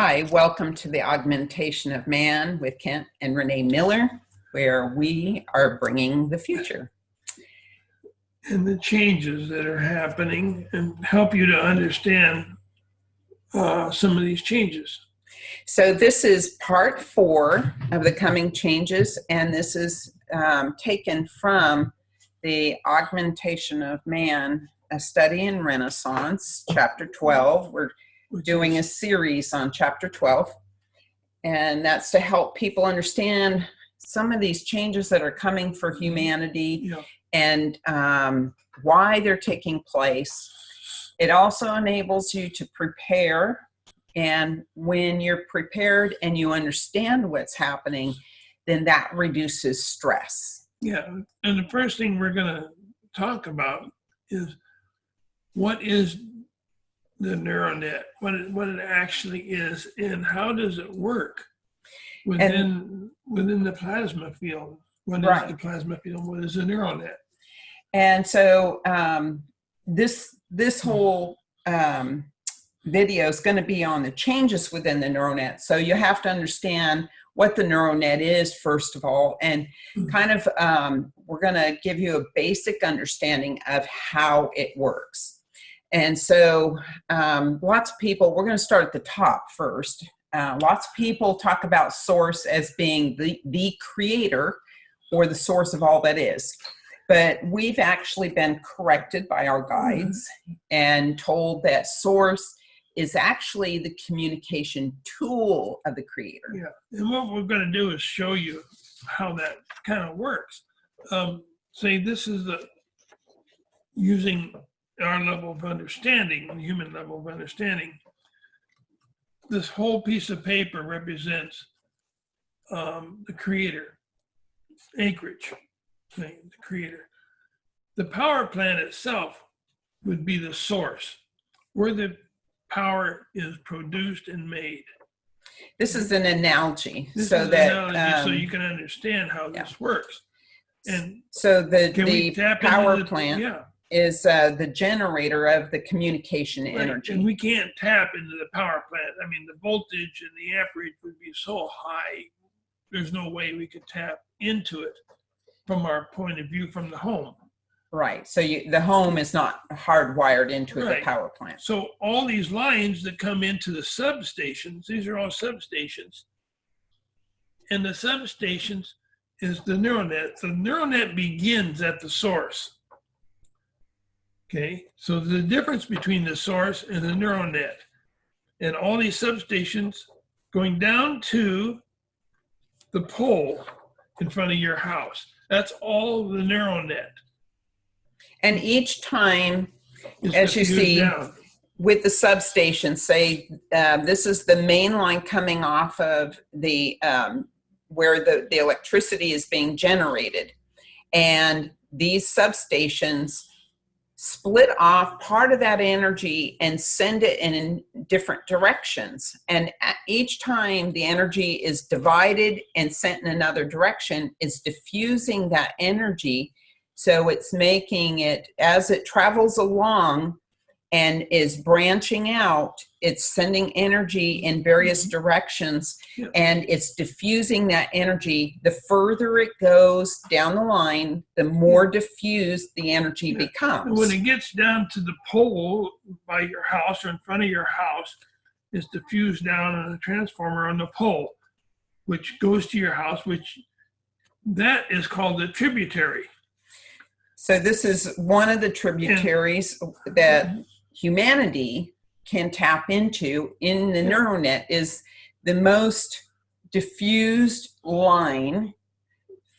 Hi, welcome to the Augmentation of Man with Kent and Renee Miller, where we are bringing the future. And the changes that are happening and help you to understand some of these changes. So this is part 4 of the coming changes, and this is taken from the Augmentation of Man, a study in Renaissance, chapter 12. We're doing a series on chapter 12, and that's to help people understand some of these changes that are coming for humanity and why they're taking place. It also enables you to prepare, and when you're prepared and you understand what's happening, then that reduces stress. Yeah, and the first thing we're going to talk about is what is the neuronet, what it actually is, and how does it work within the plasma field. What is the plasma field? What is the neuronet? And so this whole video is going to be on the changes within the neuronet. So you have to understand what the neuronet is, first of all, and kind of we're going to give you a basic understanding of how it works. And so lots of people, we're going to start at the top first. Lots of people talk about source as being the creator or the source of all that is. But we've actually been corrected by our guides and told that source is actually the communication tool of the creator. Yeah, and what we're going to do is show you how that kind of works. Say this is using our level of understanding, the human level of understanding. This whole piece of paper represents the creator, acreage, the creator. The power plant itself would be the source, where the power is produced and made. This is an analogy, so you can understand how this works. And so the power plant is the generator of the communication energy. And we can't tap into the power plant. I mean, the voltage and the amperage would be so high, there's no way we could tap into it from our point of view from the home. Right. So the home is not hardwired into the power plant. So all these lines that come into the substations, these are all substations. And the substations is the neuronet. The neuronet begins at the source. Okay, so the difference between the source and the neuronet, and all these substations going down to the pole in front of your house, that's all the neuronet. And each time, as you see, with the substation, say this is the main line coming off of the where the electricity is being generated, and these substations split off part of that energy and send it in different directions. And each time the energy is divided and sent in another direction, it's diffusing that energy. So it's making it, as it travels along and is branching out, it's sending energy in various directions, and it's diffusing that energy. The further it goes down the line, the more diffused the energy becomes. And when it gets down to the pole by your house or in front of your house, it's diffused down on a transformer on the pole, which goes to your house, which that is called the tributary. So this is one of the tributaries that humanity can tap into in the neuronet, is the most diffused line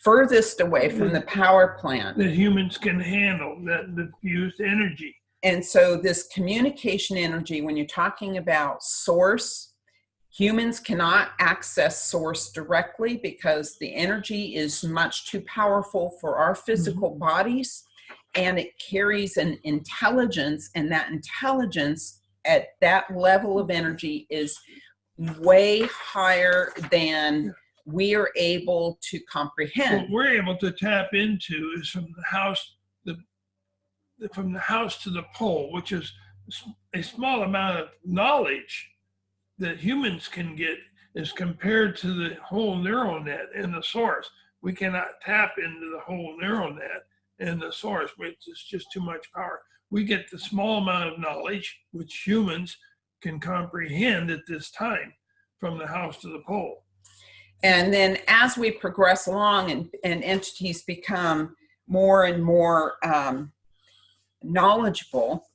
furthest away from the power plant. That humans can handle, that diffused energy. And so this communication energy, when you're talking about source, humans cannot access source directly because the energy is much too powerful for our physical bodies, and it carries an intelligence, and that intelligence at that level of energy is way higher than we are able to comprehend. What we're able to tap into is from the house to the pole, which is a small amount of knowledge that humans can get is compared to the whole neural net and the source. We cannot tap into the whole neural net and the source, which is just too much power. We get the small amount of knowledge which humans can comprehend at this time, from the house to the pole. And then as we progress along and entities become more and more knowledgeable,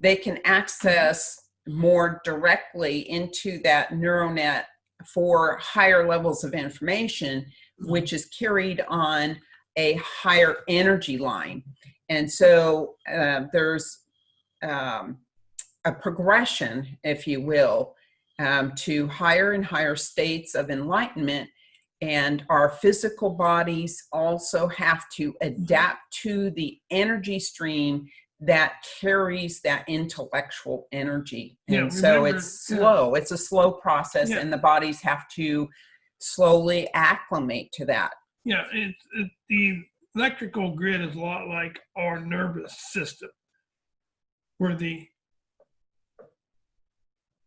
they can access more directly into that neuronet for higher levels of information, which is carried on a higher energy line. And so there's a progression, if you will, to higher and higher states of enlightenment. And our physical bodies also have to adapt to the energy stream that carries that intellectual energy. And so it's slow. It's a slow process, and the bodies have to slowly acclimate to that. Yeah, the electrical grid is a lot like our nervous system, where the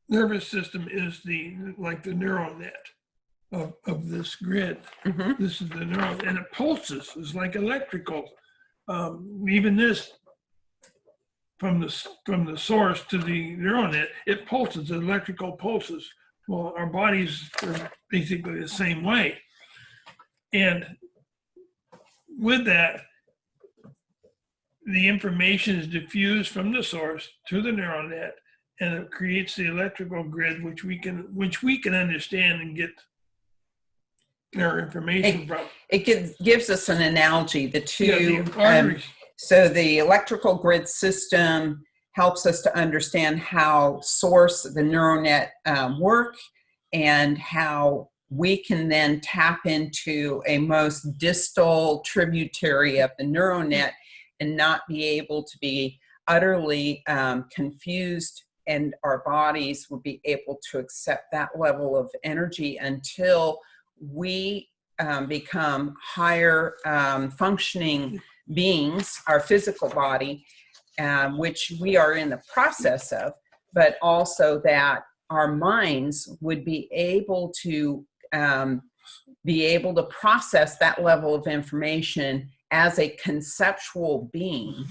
nervous system is like the neural net of this grid. Mm-hmm. This is the neural, and it pulses. It's like electrical. Even this, from the source to the neural net, it pulses, electrical pulses. Well, our bodies are basically the same way. And with that, the information is diffused from the source to the neural net, and it creates the electrical grid, which we can understand and get our information from. It gives us an analogy. The two. Yeah, the arteries. So the electrical grid system helps us to understand how source, the neuronet, work, and how we can then tap into a most distal tributary of the neuronet and not be able to be utterly confused, and our bodies will be able to accept that level of energy until we become higher functioning beings, our physical body, which we are in the process of, but also that our minds would be able to process that level of information as a conceptual being.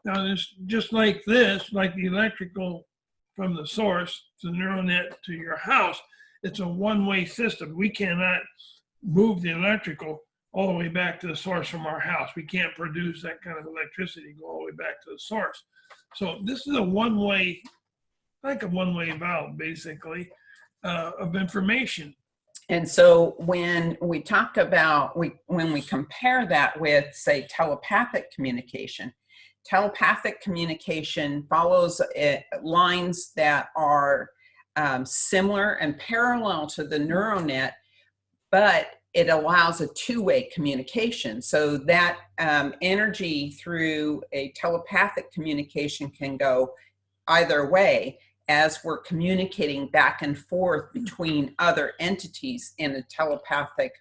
Now, there's just like this, like the electrical from the source to the neural net to your house, it's a one-way system. We cannot move the electrical all the way back to the source from our house. We can't produce that kind of electricity, go all the way back to the source. So this is a one-way, like a one-way valve, basically, of information. And so when we talk about, when we compare that with, say, telepathic communication follows lines that are similar and parallel to the neuronet, but it allows a two-way communication. So that energy through a telepathic communication can go either way, as we're communicating back and forth between other entities in a telepathic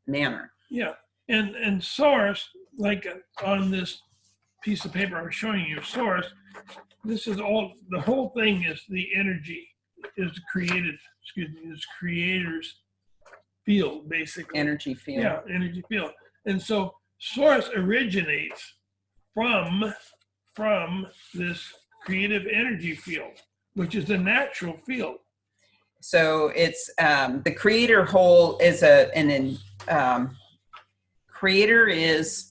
manner. Yeah, and source, like on this piece of paper I'm showing you, source, this is all, the whole thing is the energy is created, is creator's field, basically. Energy field. Yeah, energy field. And so source originates from this creative energy field, which is a natural field. So it's the creator whole is creator is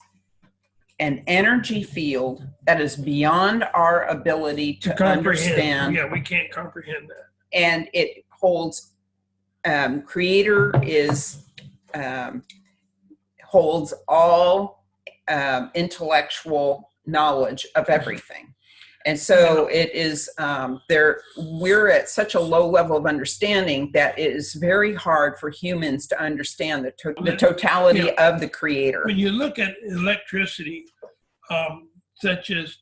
an energy field that is beyond our ability to understand. Yeah, we can't comprehend that. And it holds, creator is, holds all intellectual knowledge of everything. And so it is, we're at such a low level of understanding that it is very hard for humans to understand the totality of the creator. When you look at electricity, such as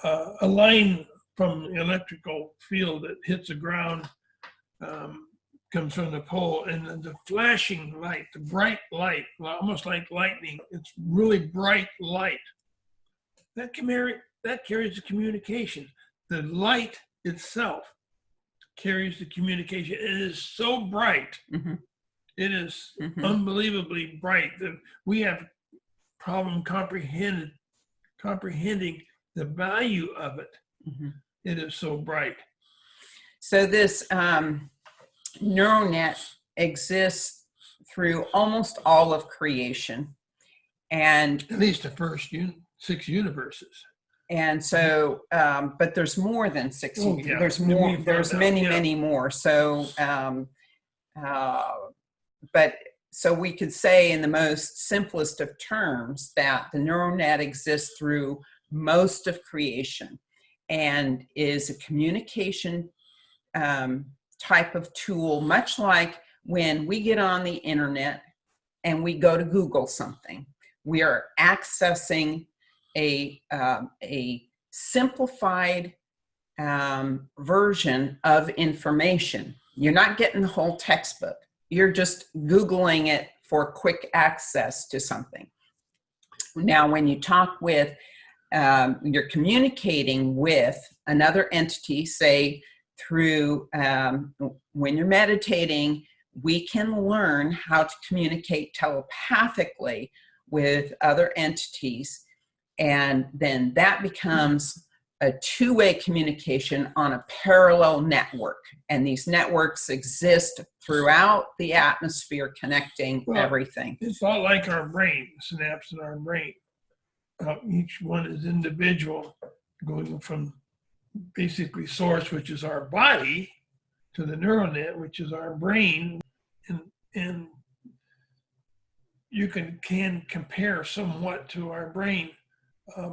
a line from the electrical field that hits the ground, comes from the pole, and then the flashing light, the bright light, almost like lightning, it's really bright light. That carries the communication. The light itself carries the communication. It is so bright. Mm-hmm. It is Mm-hmm. unbelievably bright that we have problem comprehending the value of it. Mm-hmm. It is so bright. So this neuronet exists through almost all of creation, and at least the first 6 universes. And so, but there's more than 6. Oh, yeah. There's more. There's many, yeah. many more. So, but so we could say in the most simplest of terms that the neuronet exists through most of creation and is a communication type of tool, much like when we get on the internet and we go to Google something, we are accessing a simplified version of information. You're not getting the whole textbook. You're just Googling it for quick access to something. Now, when you talk with, you're communicating with another entity, say through, when you're meditating, we can learn how to communicate telepathically with other entities. And then that becomes a two-way communication on a parallel network. And these networks exist throughout the atmosphere, connecting everything. It's not like our brain, synapses in our brain. Each one is individual, going from basically source, which is our body, to the neuronet, which is our brain. And you can compare somewhat to our brain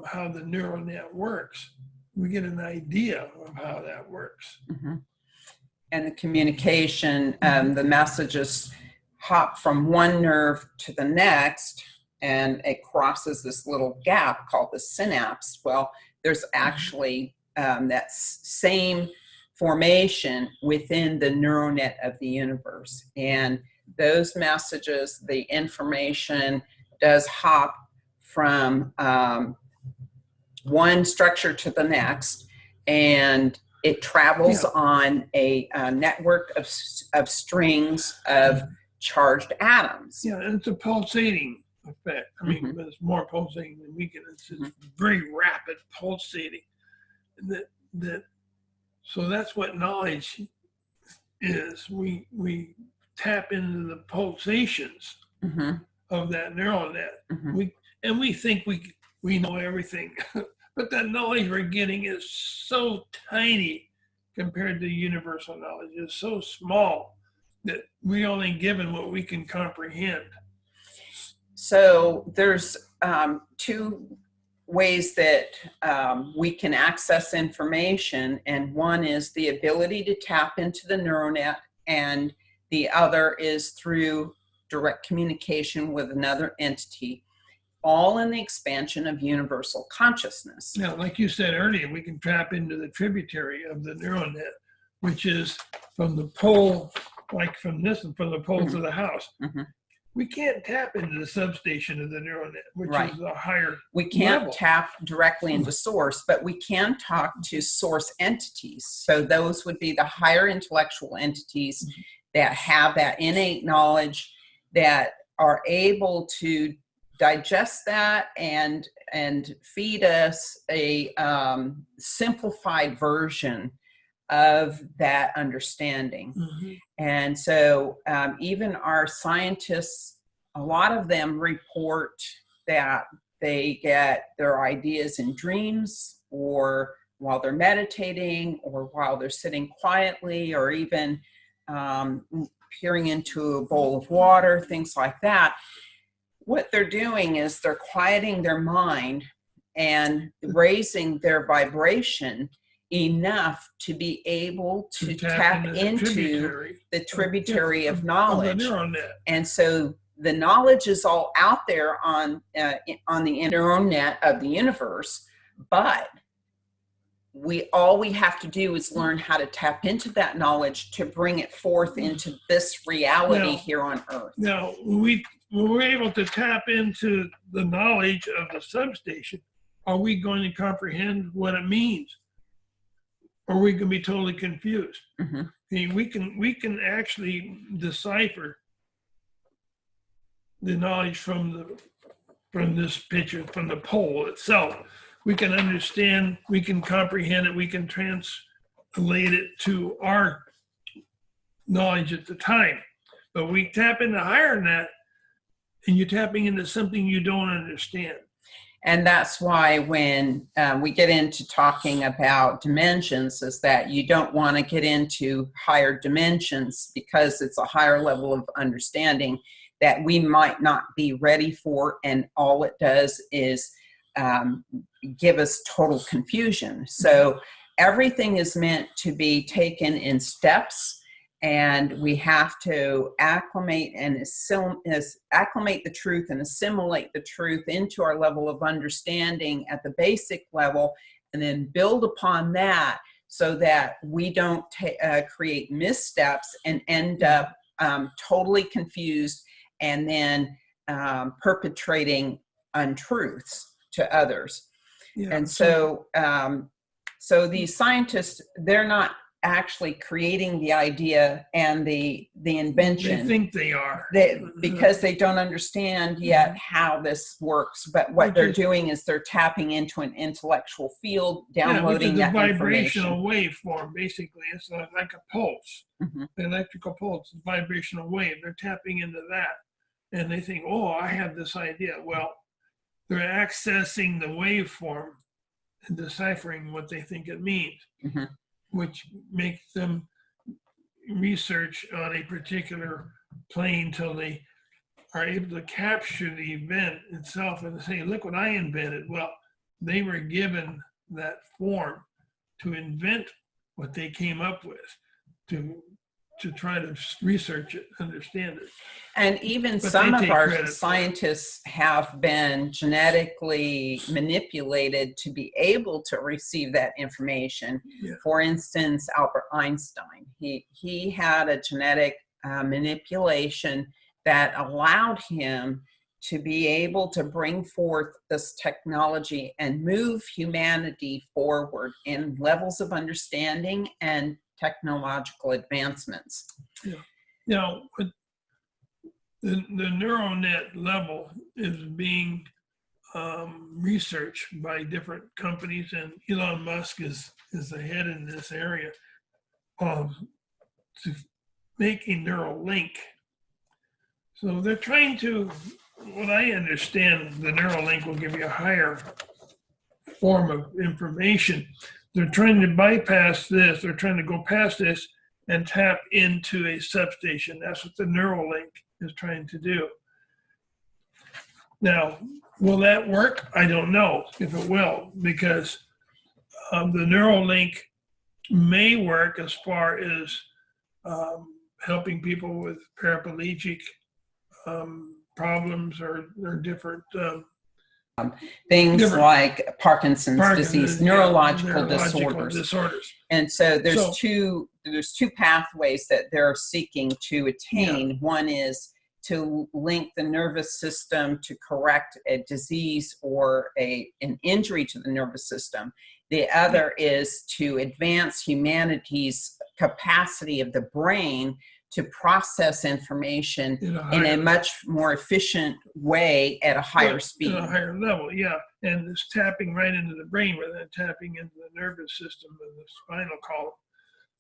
how the neuronet works. We get an idea of how that works. Mm-hmm. And the communication, the messages hop from one nerve to the next, and it crosses this little gap called the synapse. Well, there's actually that same formation within the neuronet of the universe. And those messages, the information does hop from one structure to the next, and it travels on a network of strings of charged atoms. Yeah, and it's a pulsating effect. I mean, but it's more pulsating than we can. It's very rapid pulsating. So that's what knowledge is. We tap into the pulsations of that neural net. We think we know everything. But that knowledge we're getting is so tiny compared to universal knowledge. It's so small that we're only given what we can comprehend. So there's two ways that we can access information, and one is the ability to tap into the neuronet, and the other is through direct communication with another entity, all in the expansion of universal consciousness. Now, like you said earlier, we can tap into the tributary of the neuronet, which is from the pole, like from the pole to the house. We can't tap into the substation of the neuronet, which is a higher We can't level. tap directly into source, but we can talk to source entities. So those would be the higher intellectual entities that have that innate knowledge, that are able to digest that and feed us a simplified version of that understanding. And so even our scientists, a lot of them report that they get their ideas in dreams, or while they're meditating, or while they're sitting quietly, or even peering into a bowl of water, things like that. What they're doing is they're quieting their mind and raising their vibration enough to be able to tap into the tributary of knowledge. And so the knowledge is all out there on the neuronet of the universe, but all we have to do is learn how to tap into that knowledge to bring it forth into this reality here on Earth. Now, when we're able to tap into the knowledge of the substation, are we going to comprehend what it means? or we can be totally confused. Mm-hmm. I mean, we can actually decipher the knowledge from this picture, from the pole itself. We can understand, we can comprehend it, we can translate it to our knowledge at the time. But we tap into higher than that, and you're tapping into something you don't understand. And that's why when we get into talking about dimensions, is that you don't want to get into higher dimensions because it's a higher level of understanding that we might not be ready for, and all it does is give us total confusion. So everything is meant to be taken in steps, and we have to acclimate the truth and assimilate the truth into our level of understanding at the basic level, and then build upon that so that we don't create missteps and end up totally confused and then perpetrating untruths to others. Yeah. And so these scientists, they're not actually creating the idea and the invention. They think they are. Because they don't understand yet how this works. But what they're doing is they're tapping into an intellectual field, downloading that vibrational waveform. Basically, it's like a pulse, the electrical pulse, vibrational wave. They're tapping into that, and they think, "Oh, I have this idea." Well, they're accessing the waveform and deciphering what they think it means. Which makes them research on a particular plane till they are able to capture the event itself and say, look what I invented. Well, they were given that form to invent what they came up with, to try to research it, understand it. And even some of our scientists have been genetically manipulated to be able to receive that information. Yeah. For instance, Albert Einstein, he had a genetic manipulation that allowed him to be able to bring forth this technology and move humanity forward in levels of understanding and technological advancements. Yeah. Now, the neuronet level is being researched by different companies, and Elon Musk is the head in this area to make a neural link. So they're trying to, what I understand, the neural link will give you a higher form of information. They're trying to bypass this. They're trying to go past this and tap into a substation. That's what the Neuralink is trying to do. Now, will that work? I don't know if it will, because the Neuralink may work as far as helping people with paraplegic problems or different things like Parkinson's disease, neurological disorders. And so there's two pathways that they're seeking to attain. Yeah. One is to link the nervous system to correct a disease or an injury to the nervous system. The other is to advance humanity's capacity of the brain to process information in a much more efficient way at a higher speed. At a higher level, yeah. And it's tapping right into the brain rather than tapping into the nervous system and the spinal column.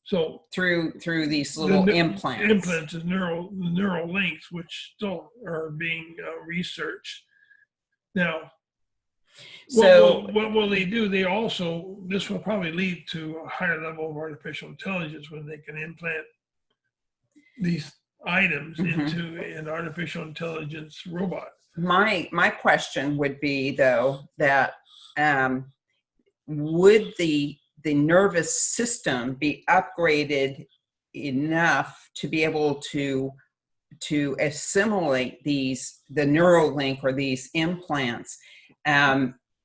So through these little implants. Implants is neural links, which still are being researched. Now, so what will they do? This will probably lead to a higher level of artificial intelligence when they can implant these items into an artificial intelligence robot. My question would be, though, that would the nervous system be upgraded enough to be able to assimilate the Neuralink or these implants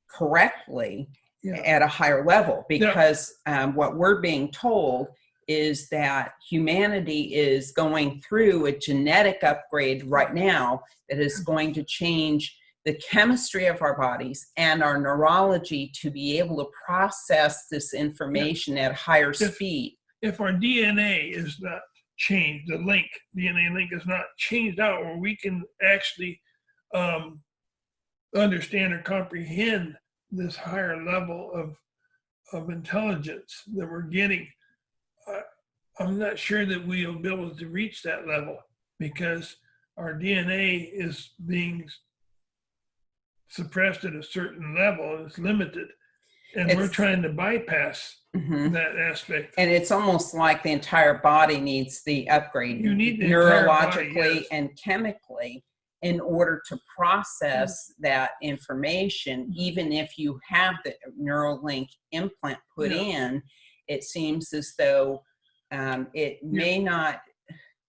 correctly at a higher level? Because what we're being told is that humanity is going through a genetic upgrade right now that is going to change the chemistry of our bodies and our neurology to be able to process this information at higher speed. If our DNA is not changed, the DNA link is not changed out, where we can actually understand or comprehend this higher level of intelligence that we're getting, I'm not sure that we'll be able to reach that level, because our DNA is being suppressed at a certain level and it's limited. And we're trying to bypass that aspect. And it's almost like the entire body needs the upgrade. You need the neurologically body, yes, and chemically in order to process that information. Even if you have the Neuralink implant put in, it seems as though it may not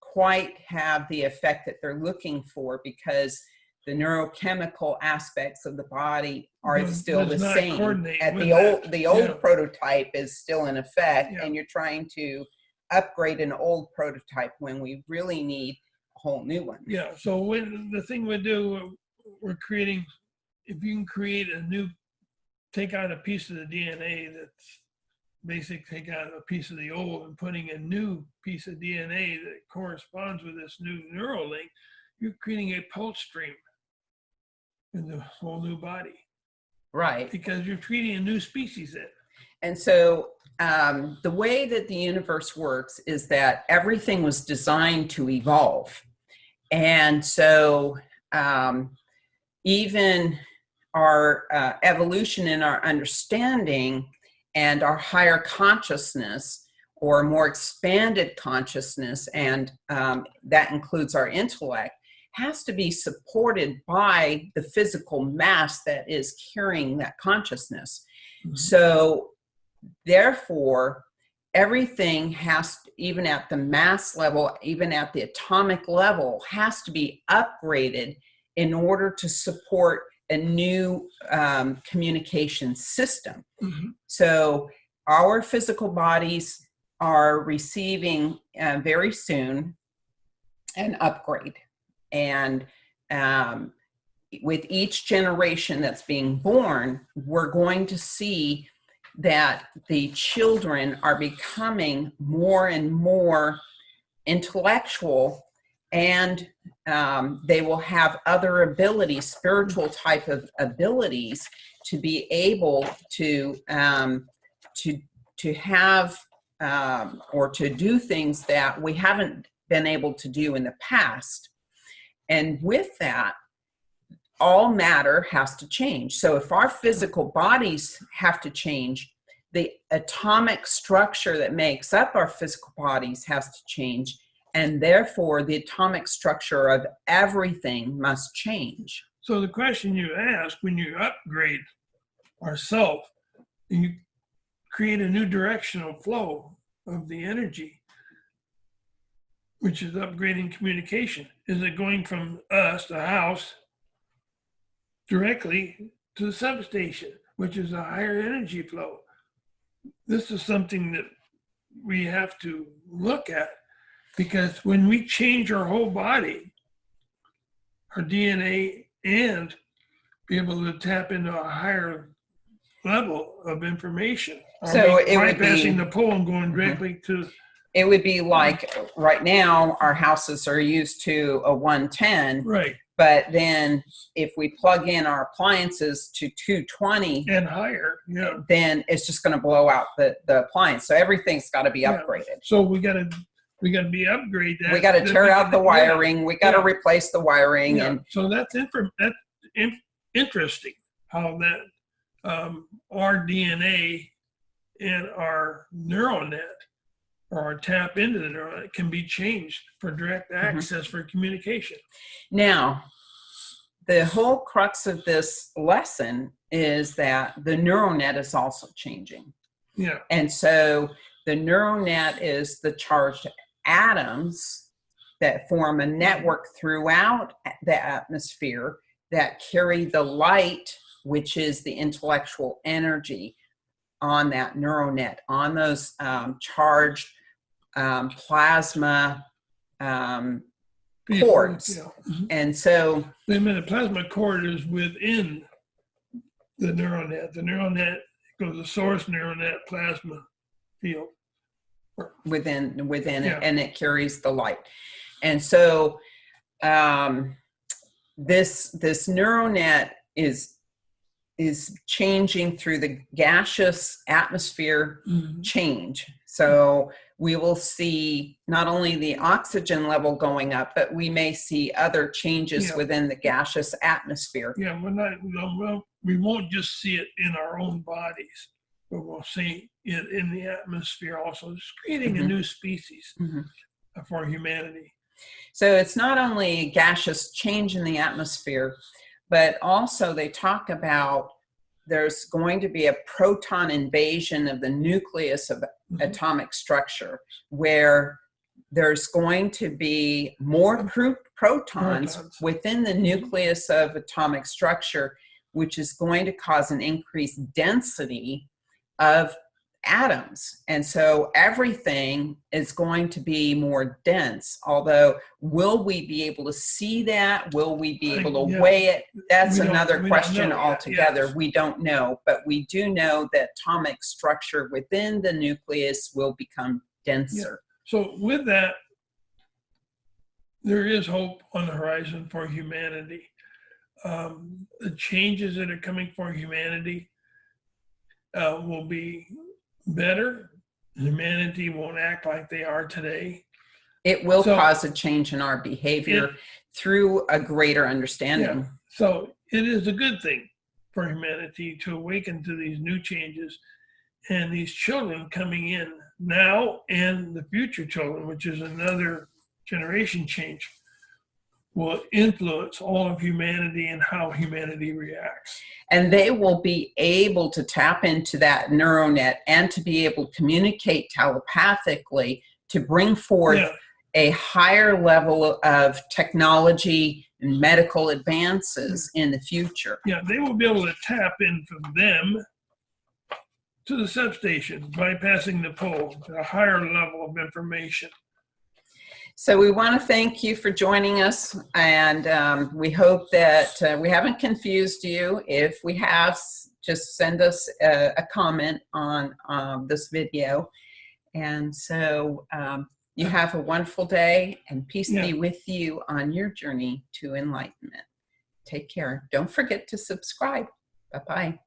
quite have the effect that they're looking for, because the neurochemical aspects of the body are still the same. At the old prototype is still in effect, and you're trying to upgrade an old prototype when we really need a whole new one. Yeah. So when the thing we do, we're creating, if you can create a new, take out a piece of the DNA that's basically take out a piece of the old and putting a new piece of DNA that corresponds with this new neural link, you're creating a pulse stream in the whole new body. Right. Because you're treating a new species in. And so the way that the universe works is that everything was designed to evolve. And so even our evolution in our understanding and our higher consciousness, or more expanded consciousness, and that includes our intellect, has to be supported by the physical mass that is carrying that consciousness. So therefore, everything has to, even at the mass level, even at the atomic level, has to be upgraded in order to support a new communication system. So our physical bodies are receiving very soon an upgrade. And with each generation that's being born, we're going to see that the children are becoming more and more intellectual, and they will have other abilities, spiritual type of abilities, to be able to have or to do things that we haven't been able to do in the past. And with that, all matter has to change. So if our physical bodies have to change, the atomic structure that makes up our physical bodies has to change. And therefore, the atomic structure of everything must change. So the question you ask, when you upgrade ourself, you create a new directional flow of the energy, which is upgrading communication. Is it going from us, the house, directly to the substation, which is a higher energy flow? This is something that we have to look at, because when we change our whole body, our DNA, and be able to tap into a higher level of information, So it would be bypassing the pole and going directly to. It would be like right now, our houses are used to a 110. Right. But then if we plug in our appliances to 220 and higher, then it's just going to blow out the appliance. So everything's got to be upgraded. So we got to be upgraded. We got to tear out the wiring. We got to replace the wiring. And so that's interesting how that our DNA and our neural net, or our tap into the neural net, can be changed for direct access for communication. Now, the whole crux of this lesson is that the neural net is also changing. Yeah. And so the neural net is the charged atoms that form a network throughout the atmosphere that carry the light, which is the intellectual energy, on that neural net, on those charged plasma cords. Yeah. And so Wait a minute, plasma cord is within the neuronet. The neuronet goes to source neuronet plasma field. within Yeah. it, and it carries the light. And so this neuronet is changing through the gaseous atmosphere change. So we will see not only the oxygen level going up, but we may see other changes within the gaseous atmosphere. Yeah, we won't just see it in our own bodies, but we'll see it in the atmosphere also. It's creating a new species for humanity. So it's not only a gaseous change in the atmosphere, but also they talk about there's going to be a proton invasion of the nucleus of atomic structure, where there's going to be more protons within the nucleus of atomic structure, which is going to cause an increased density of atoms. And so everything is going to be more dense. Although, will we be able to see that? Will we be able to weigh it? That's another question altogether. We don't know, but we do know that atomic structure within the nucleus will become denser. So with that, there is hope on the horizon for humanity. The changes that are coming for humanity will be better. Humanity won't act like they are today. It will cause a change in our behavior through a greater understanding. Yeah. So it is a good thing for humanity to awaken to these new changes, and these children coming in now and the future children, which is another generation change, will influence all of humanity and how humanity reacts. And they will be able to tap into that neuronet and to be able to communicate telepathically to bring forth a higher level of technology and medical advances in the future. Yeah, they will be able to tap in from them to the substation, bypassing the pole to a higher level of information. So we want to thank you for joining us, and we hope that we haven't confused you. If we have, just send us a comment on this video. And so you have a wonderful day, and peace be with you on your journey to enlightenment. Take care. Don't forget to subscribe. Bye-bye.